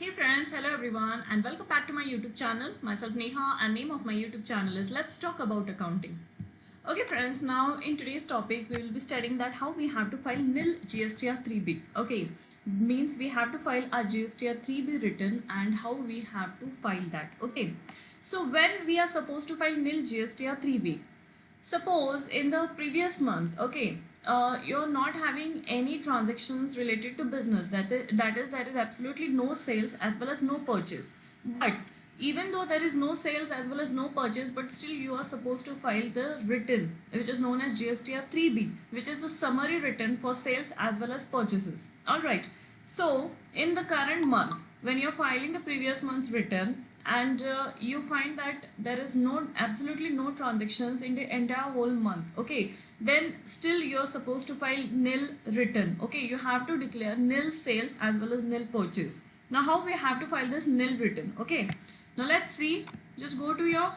Hey friends, hello everyone and welcome back to my YouTube channel. Myself Neha and name of my YouTube channel is Let's Talk About Accounting. Okay friends, now in today's topic we will be studying that how we have to file nil GSTR 3B. Okay, means we have to file our GSTR 3B return and how we have to file that. Okay, so when we are supposed to file nil GSTR 3B, suppose in the previous month, okay, you're not having any transactions related to business. That is there is absolutely no sales as well as no purchase. But even though there is no sales as well as no purchase, but still you are supposed to file the return, which is known as GSTR 3B, which is the summary return for sales as well as purchases. All right. So in the current month, when you're filing the previous month's return, and you find that there is absolutely no transactions in the entire whole month, okay, then still you're supposed to file nil return. Okay, you have to declare nil sales as well as nil purchase. Now how we have to file this nil return? Okay, now let's see. Just go to your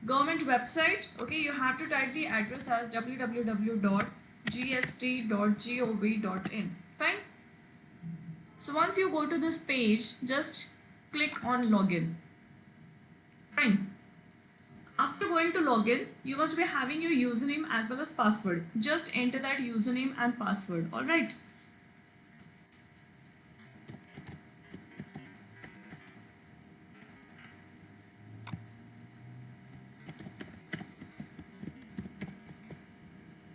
government website. Okay, you have to type the address as www.gst.gov.in. Fine. So once you go to this page, just click on login. Fine. After going to login, you must be having your username as well as password. Just enter that username and password. Alright.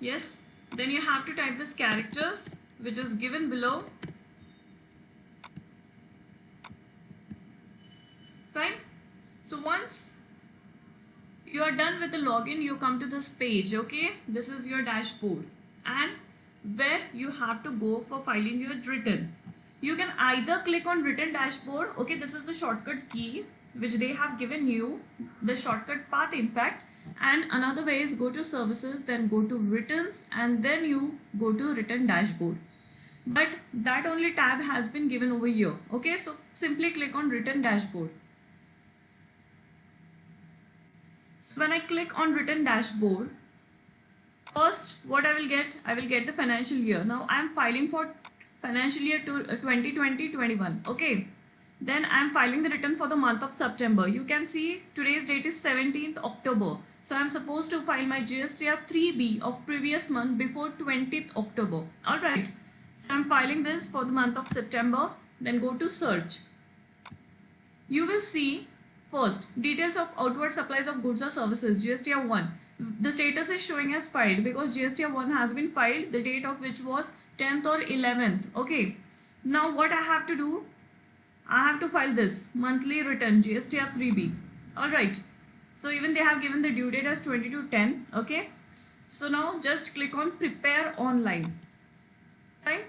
Yes. Then you have to type this characters which is given below. Fine. So once you are done with the login, you come to this page. Okay, this is your dashboard and where you have to go for filing your return. You can either click on return dashboard. Okay, this is the shortcut key which they have given you, the shortcut path in fact. And another way is go to services, then go to returns, and then you go to return dashboard. But that only tab has been given over here. Okay, so simply click on return dashboard. So when I click on return dashboard, first what I will get the financial year. Now I am filing for financial year to 2020-21. Okay, then I am filing the return for the month of September. You can see today's date is 17th October. So I am supposed to file my GSTR 3B of previous month before 20th October. Alright, so I am filing this for the month of September. Then go to search. You will see first details of outward supplies of goods or services, GSTR 1. The status is showing as filed because GSTR 1 has been filed, the date of which was 10th or 11th. Okay, now what I have to do, I have to file this monthly return GSTR 3B. Alright, so even they have given the due date as 22/10. Okay, so now just click on prepare online. Fine.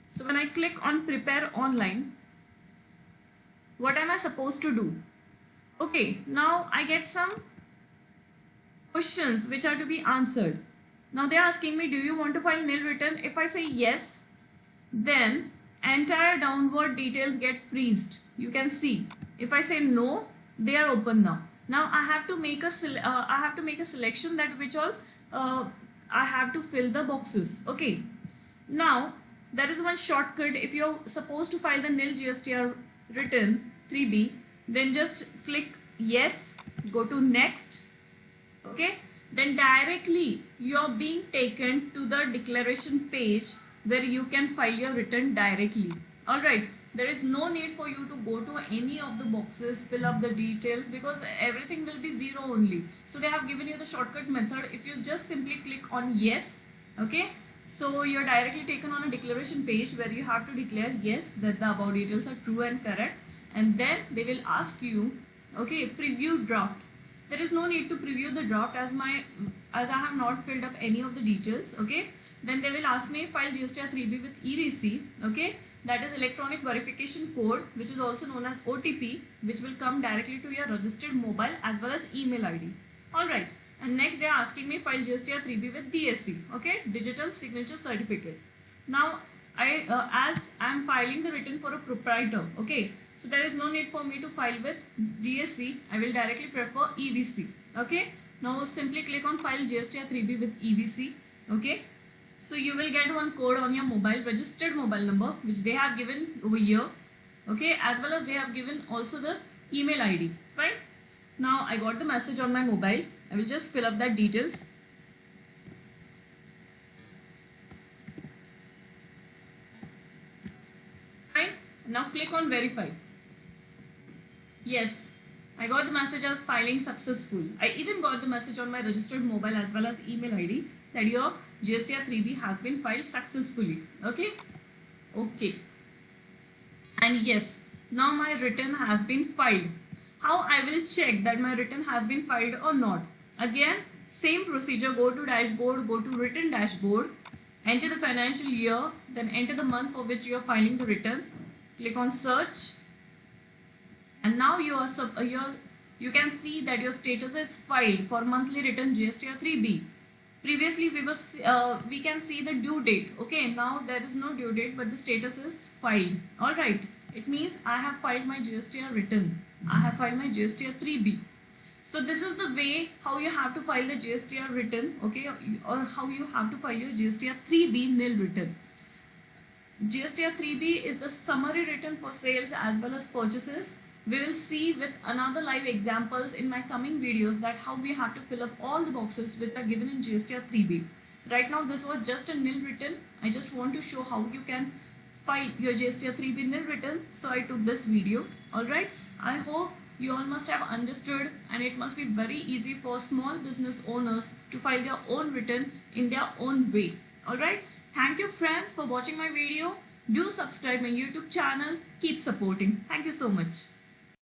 So when I click on prepare online, what am I supposed to do? Okay, now I get some questions which are to be answered. Now they are asking me, do you want to file nil return? If I say yes, then entire downward details get freezed. You can see. If I say no, they are open now. Now I have to make a selection that which all I have to fill the boxes. Okay. Now there is one shortcut. If you're supposed to file the nil GSTR return 3B, then just click yes, go to next. Okay, then directly you're being taken to the declaration page where you can file your return directly. Alright, there is no need for you to go to any of the boxes, fill up the details, because everything will be zero only. So they have given you the shortcut method. If you just simply click on yes, okay, so you're directly taken on a declaration page where you have to declare yes that the above details are true and correct, and then they will ask you, okay, preview draft. There is no need to preview the draft as I have not filled up any of the details. Okay, then they will ask me file GSTR 3B with EDC. Okay, that is electronic verification code, which is also known as OTP, which will come directly to your registered mobile as well as email ID. Alright, and next they are asking me file GSTR 3B with DSC. Okay, digital signature certificate. Now as I am filing the return for a proprietor, okay, so there is no need for me to file with DSC. I will directly prefer EDC. Okay, now simply click on file GSTR 3B with EDC. Okay, So you will get one code on your mobile, registered mobile number, which they have given over here. Okay, as well as they have given also the email ID. Fine. Now I got the message on my mobile. I will just fill up that details. Fine. Now click on verify. Yes, I got the message as filing successful. I even got the message on my registered mobile as well as email ID that your GSTR 3B has been filed successfully. Okay. Okay. And yes, now my return has been filed. How I will check that my return has been filed or not? Again, same procedure. Go to dashboard, go to return dashboard, enter the financial year, then enter the month for which you are filing the return. Click on search, and now you can see that your status is filed for monthly return GSTR 3B. Previously we can see the due date. Okay, now there is no due date, but the status is filed. All right, it means I have filed my GSTR return. I have filed my GSTR 3B. So this is the way how you have to file the GSTR return, okay, or how you have to file your GSTR 3B nil return. GSTR 3B is the summary return for sales as well as purchases. We will see with another live examples in my coming videos that how we have to fill up all the boxes which are given in GSTR 3B. Right now this was just a nil return. I just want to show how you can file your GSTR 3B nil return. So I took this video. Alright, I hope you all must have understood, and it must be very easy for small business owners to file their own return in their own way. Alright, thank you friends for watching my video. Do subscribe my YouTube channel. Keep supporting. Thank you so much.